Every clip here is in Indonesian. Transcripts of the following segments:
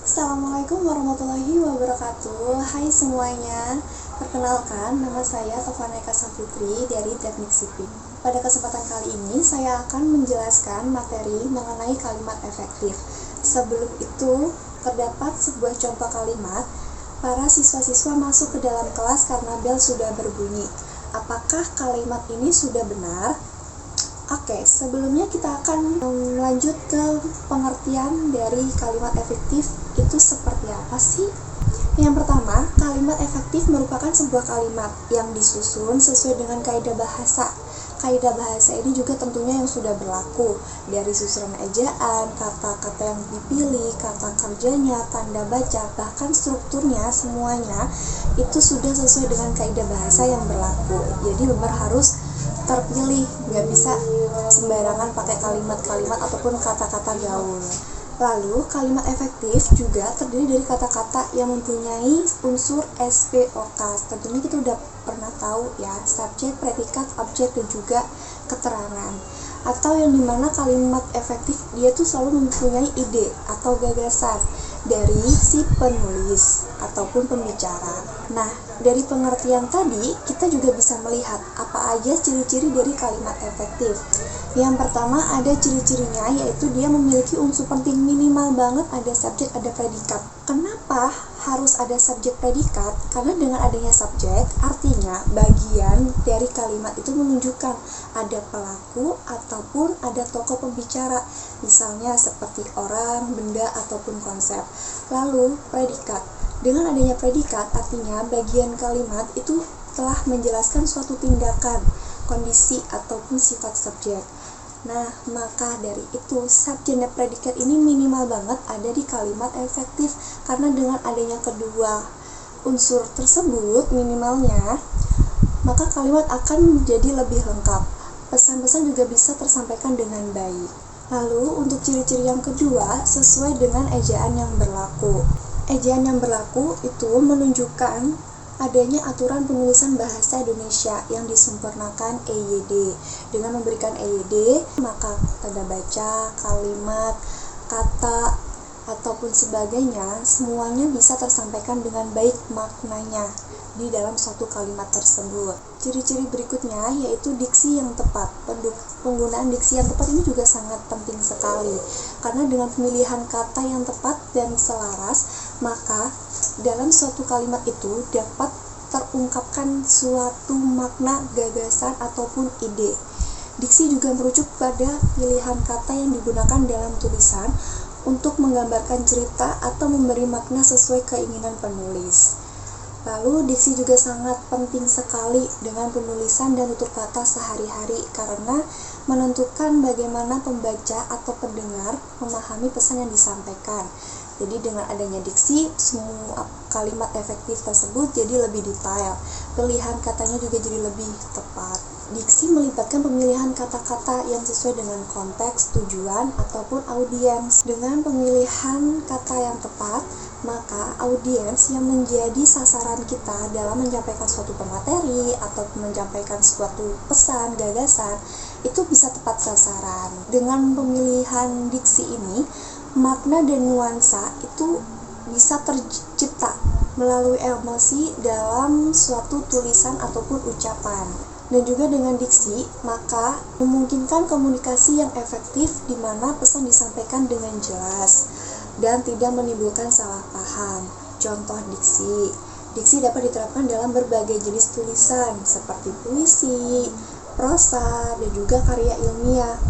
Assalamualaikum warahmatullahi wabarakatuh. Hai semuanya, perkenalkan nama saya Tovaneka Saputri dari Teknik Sipil. Pada kesempatan kali ini saya akan menjelaskan materi mengenai kalimat efektif. Sebelum itu, terdapat sebuah contoh kalimat. Para siswa-siswa masuk ke dalam kelas karena bel sudah berbunyi. Apakah kalimat ini sudah benar? Oke, sebelumnya kita akan lanjut ke pengertian dari kalimat efektif itu seperti apa sih? Yang pertama, kalimat efektif merupakan sebuah kalimat yang disusun sesuai dengan kaidah bahasa. Kaidah bahasa ini juga tentunya yang sudah berlaku dari susunan ejaan, kata-kata yang dipilih, kata kerjanya, tanda baca, bahkan strukturnya semuanya itu sudah sesuai dengan kaidah bahasa yang berlaku. Jadi benar harus terpilih, nggak bisa sembarangan pakai kalimat-kalimat ataupun kata-kata gaul. Lalu, kalimat efektif juga terdiri dari kata-kata yang mempunyai unsur SPOK. Tentunya kita udah pernah tahu ya, subjek, predikat, objek, dan juga keterangan. Atau yang dimana kalimat efektif dia tuh selalu mempunyai ide atau gagasan dari si penulis ataupun pembicara. Nah, dari pengertian tadi kita juga bisa melihat apa aja ciri-ciri dari kalimat efektif. Yang pertama ada ciri-cirinya, yaitu dia memiliki unsur penting minimal banget, ada subjek, ada predikat. Kenapa harus ada subjek predikat? Karena dengan adanya subjek, artinya bagian dari kalimat itu menunjukkan ada pelaku ataupun ada tokoh pembicara, misalnya seperti orang, benda, ataupun konsep. Lalu predikat, dengan adanya predikat artinya bagian kalimat itu telah menjelaskan suatu tindakan, kondisi, ataupun sifat subjek. Nah, maka dari itu subjek dan predikat ini minimal banget ada di kalimat efektif, karena dengan adanya kedua unsur tersebut minimalnya, maka kalimat akan menjadi lebih lengkap. Pesan-pesan juga bisa tersampaikan dengan baik. Lalu untuk ciri-ciri yang kedua, sesuai dengan ejaan yang berlaku. Ejaan yang berlaku itu menunjukkan adanya aturan penulisan bahasa Indonesia yang disempurnakan EYD. Dengan memberikan EYD, maka tanda baca, kalimat, kata, ataupun sebagainya, semuanya bisa tersampaikan dengan baik maknanya di dalam suatu kalimat tersebut. Ciri-ciri berikutnya yaitu diksi yang tepat. Penggunaan diksi yang tepat ini juga sangat penting sekali, karena dengan pemilihan kata yang tepat dan selaras, maka dalam suatu kalimat itu dapat terungkapkan suatu makna, gagasan, ataupun ide. Diksi juga merujuk pada pilihan kata yang digunakan dalam tulisan untuk menggambarkan cerita atau memberi makna sesuai keinginan penulis. Lalu diksi juga sangat penting sekali dengan penulisan dan tutur kata sehari-hari, karena menentukan bagaimana pembaca atau pendengar memahami pesan yang disampaikan. Jadi dengan adanya diksi, semua kalimat efektif tersebut jadi lebih detail. Pilihan katanya juga jadi lebih tepat. Diksi melibatkan pemilihan kata-kata yang sesuai dengan konteks, tujuan, ataupun audiens. Dengan pemilihan kata yang tepat, maka audiens yang menjadi sasaran kita dalam menyampaikan suatu pemateri atau menyampaikan suatu pesan, gagasan, itu bisa tepat sasaran. Dengan pemilihan diksi ini, makna dan nuansa itu bisa tercipta melalui emosi dalam suatu tulisan ataupun ucapan. Dan juga dengan diksi, maka memungkinkan komunikasi yang efektif di mana pesan disampaikan dengan jelas dan tidak menimbulkan salah paham. Contoh diksi. Diksi dapat diterapkan dalam berbagai jenis tulisan seperti puisi, prosa, dan juga karya ilmiah.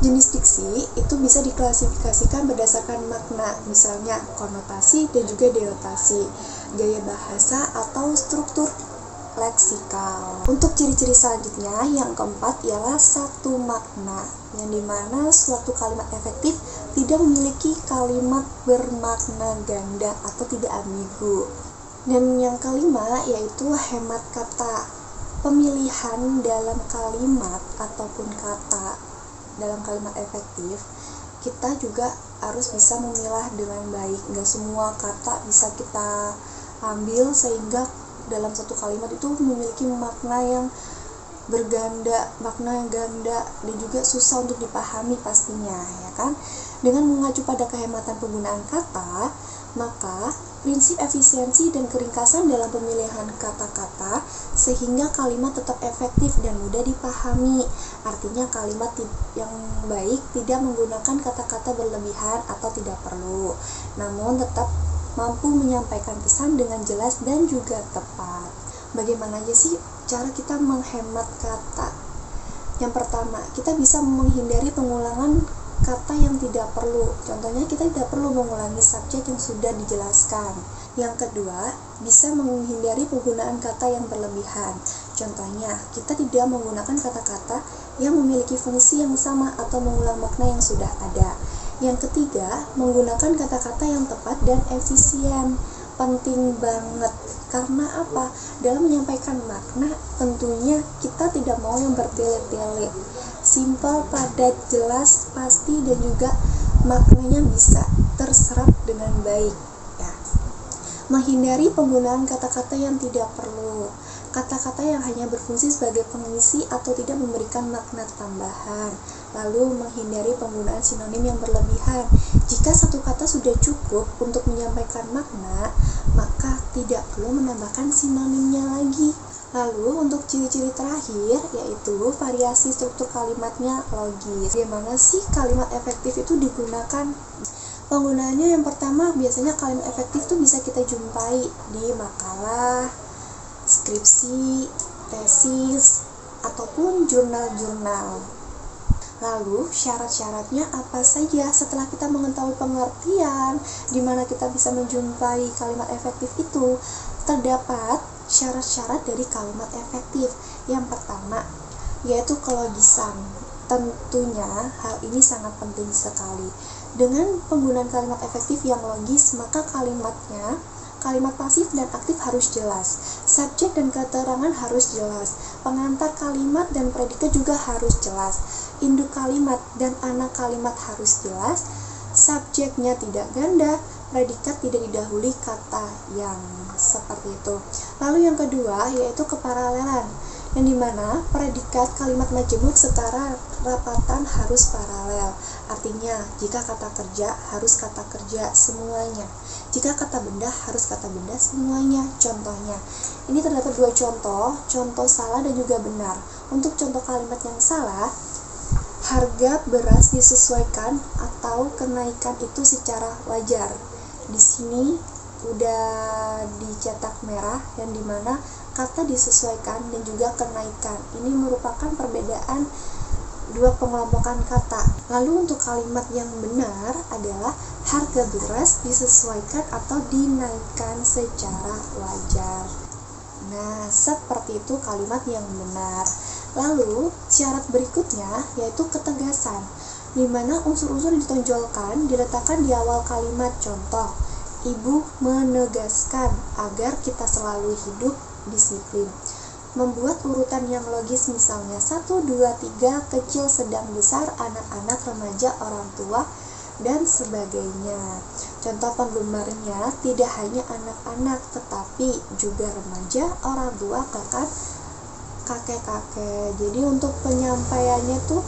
Jenis diksi itu bisa diklasifikasikan berdasarkan makna, misalnya konotasi dan juga denotasi, gaya bahasa atau struktur leksikal. Untuk ciri-ciri selanjutnya, yang keempat ialah satu makna, yang dimana suatu kalimat efektif tidak memiliki kalimat bermakna ganda atau tidak ambigu. Dan yang kelima yaitu hemat kata. Pemilihan dalam kalimat ataupun kata dalam kalimat efektif, kita juga harus bisa memilah dengan baik. Nggak semua kata bisa kita ambil sehingga dalam satu kalimat itu memiliki makna yang berganda, makna yang ganda, dan juga susah untuk dipahami pastinya, ya kan? Dengan mengacu pada kehematan penggunaan kata, Maka, prinsip efisiensi dan keringkasan dalam pemilihan kata-kata sehingga kalimat tetap efektif dan mudah dipahami. Artinya kalimat yang baik tidak menggunakan kata-kata berlebihan atau tidak perlu, namun tetap mampu menyampaikan pesan dengan jelas dan juga tepat. Bagaimana aja sih cara kita menghemat kata? Yang pertama, kita bisa menghindari pengulangan kata yang tidak perlu. Contohnya, kita tidak perlu mengulangi subjek yang sudah dijelaskan. Yang kedua, bisa menghindari penggunaan kata yang berlebihan. Contohnya, kita tidak menggunakan kata-kata yang memiliki fungsi yang sama atau mengulang makna yang sudah ada. Yang ketiga, menggunakan kata-kata yang tepat dan efisien. Penting banget. Karena apa? Dalam menyampaikan makna, tentunya kita tidak mau yang bertele-tele. Simple, padat, jelas, pasti, dan juga maknanya bisa terserap dengan baik. Ya. Menghindari penggunaan kata-kata yang tidak perlu. Kata-kata yang hanya berfungsi sebagai pengisi atau tidak memberikan makna tambahan. Lalu menghindari penggunaan sinonim yang berlebihan. Jika satu kata sudah cukup untuk menyampaikan makna, maka tidak perlu menambahkan sinonimnya lagi. Lalu untuk ciri-ciri terakhir yaitu variasi struktur kalimatnya logis. Bagaimana sih kalimat efektif itu digunakan? Penggunaannya yang pertama, biasanya kalimat efektif itu bisa kita jumpai di makalah, skripsi, tesis, ataupun jurnal-jurnal. Lalu syarat-syaratnya apa saja? Setelah kita mengetahui pengertian di mana kita bisa menjumpai kalimat efektif itu, terdapat syarat-syarat dari kalimat efektif. Yang pertama, yaitu kelogisan. Tentunya hal ini sangat penting sekali. Dengan penggunaan kalimat efektif yang logis, maka kalimat pasif dan aktif harus jelas. Subjek dan keterangan harus jelas. Pengantar kalimat dan predikat juga harus jelas. Induk kalimat dan anak kalimat harus jelas. Subjeknya tidak ganda, predikat tidak didahului kata yang seperti itu. Lalu yang kedua yaitu keparalelan, yang dimana predikat kalimat majemuk setara rapatan harus paralel. Artinya, jika kata kerja harus kata kerja semuanya. Jika kata benda harus kata benda semuanya. Contohnya, ini terdapat dua contoh salah dan juga benar. Untuk contoh kalimat yang salah, harga beras disesuaikan atau kenaikan itu secara wajar. Di sini udah dicetak merah, yang dimana kata disesuaikan dan juga kenaikan ini merupakan perbedaan dua pengelompokan kata. Lalu untuk kalimat yang benar adalah harga beras disesuaikan atau dinaikkan secara wajar. Nah, seperti itu kalimat yang benar. Lalu syarat berikutnya yaitu ketegasan, di mana unsur-unsur ditonjolkan diletakkan di awal kalimat. Contoh, ibu menegaskan agar kita selalu hidup disiplin. Membuat urutan yang logis, misalnya 1, 2, 3, kecil, sedang, besar, anak-anak, remaja, orang tua, dan sebagainya. Contoh penggemarnya tidak hanya anak-anak, tetapi juga remaja, orang tua, bahkan kakek-kakek. Jadi untuk penyampaiannya tuh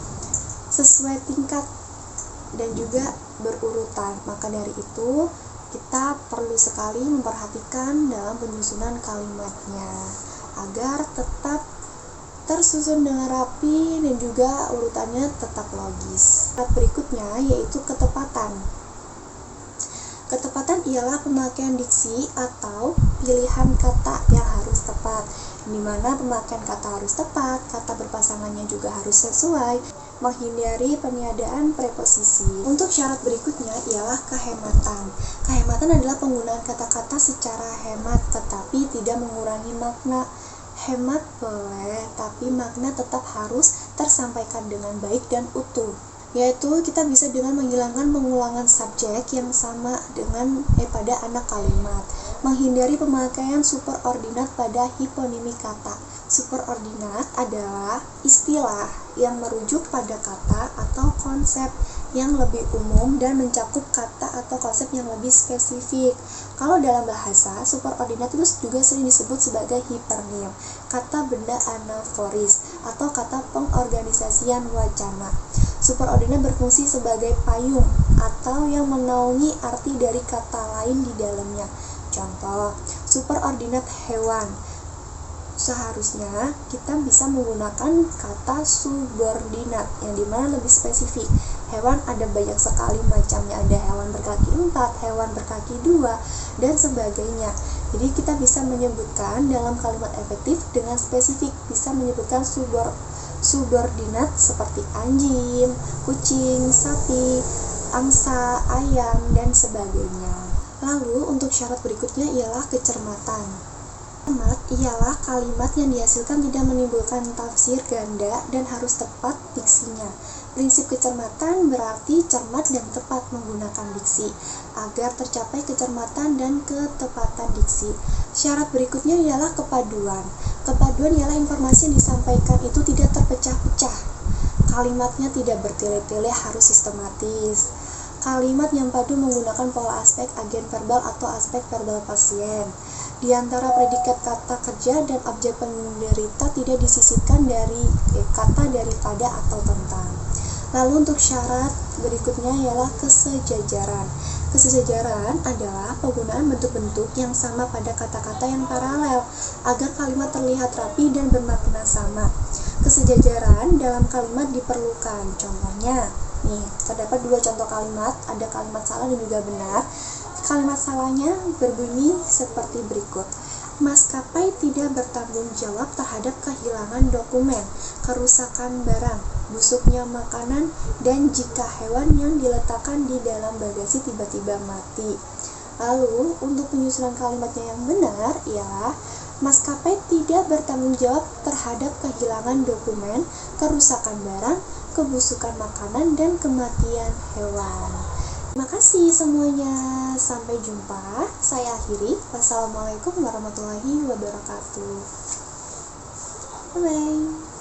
sesuai tingkat dan juga berurutan. Maka dari itu kita perlu sekali memperhatikan dalam penyusunan kalimatnya agar tetap tersusun dengan rapi dan juga urutannya tetap logis. Syarat berikutnya yaitu ketepatan. Ketepatan ialah pemakaian diksi atau pilihan kata yang harus tepat, di mana pemakaian kata harus tepat, kata berpasangannya juga harus sesuai, menghindari peniadaan preposisi. Untuk syarat berikutnya ialah kehematan. Kehematan adalah penggunaan kata-kata secara hemat tetapi tidak mengurangi makna. Hemat boleh, tapi makna tetap harus tersampaikan dengan baik dan utuh. Yaitu kita bisa dengan menghilangkan pengulangan subjek yang sama dengan pada anak kalimat. Menghindari pemakaian superordinat pada hiponimi kata. Superordinat adalah istilah yang merujuk pada kata atau konsep yang lebih umum dan mencakup kata atau konsep yang lebih spesifik. Kalau dalam bahasa, superordinat itu juga sering disebut sebagai hipernim, kata benda anaforis, atau kata pengorganisasian wacana. Superordinat berfungsi sebagai payung atau yang menaungi arti dari kata lain di dalamnya. Contoh, superordinat hewan. Seharusnya kita bisa menggunakan kata subordinat yang dimana lebih spesifik. Hewan ada banyak sekali macamnya, ada hewan berkaki 4, hewan berkaki 2, dan sebagainya. Jadi kita bisa menyebutkan dalam kalimat efektif dengan spesifik, bisa menyebutkan subordinat seperti anjing, kucing, sapi, angsa, ayam, dan sebagainya. Lalu untuk syarat berikutnya ialah kecermatan. Cermat ialah kalimat yang dihasilkan tidak menimbulkan tafsir ganda dan harus tepat diksinya. Prinsip kecermatan berarti cermat dan tepat menggunakan diksi. Agar tercapai kecermatan dan ketepatan diksi, syarat berikutnya ialah kepaduan. Kepaduan ialah informasi yang disampaikan itu tidak terpecah-pecah. Kalimatnya tidak bertele-tele, harus sistematis. Kalimat yang padu menggunakan pola aspek agen verbal atau aspek verbal pasien. Di antara predikat kata kerja dan objek penderita tidak disisipkan dari kata daripada atau tentang. Lalu untuk syarat berikutnya ialah kesejajaran. Kesejajaran adalah penggunaan bentuk-bentuk yang sama pada kata-kata yang paralel agar kalimat terlihat rapi dan bermakna sama. Kesejajaran dalam kalimat diperlukan. Contohnya, nih, terdapat 2 contoh kalimat, ada kalimat salah dan juga benar. Kalimat salahnya berbunyi seperti berikut. Maskapai tidak bertanggung jawab terhadap kehilangan dokumen, kerusakan barang, busuknya makanan, dan jika hewan yang diletakkan di dalam bagasi tiba-tiba mati. Lalu, untuk penyusunan kalimatnya yang benar ialah maskapai tidak bertanggung jawab terhadap kehilangan dokumen, kerusakan barang, kebusukan makanan, dan kematian hewan. Terima kasih semuanya. Sampai jumpa. Saya akhiri. Wassalamualaikum warahmatullahi wabarakatuh. Bye-bye.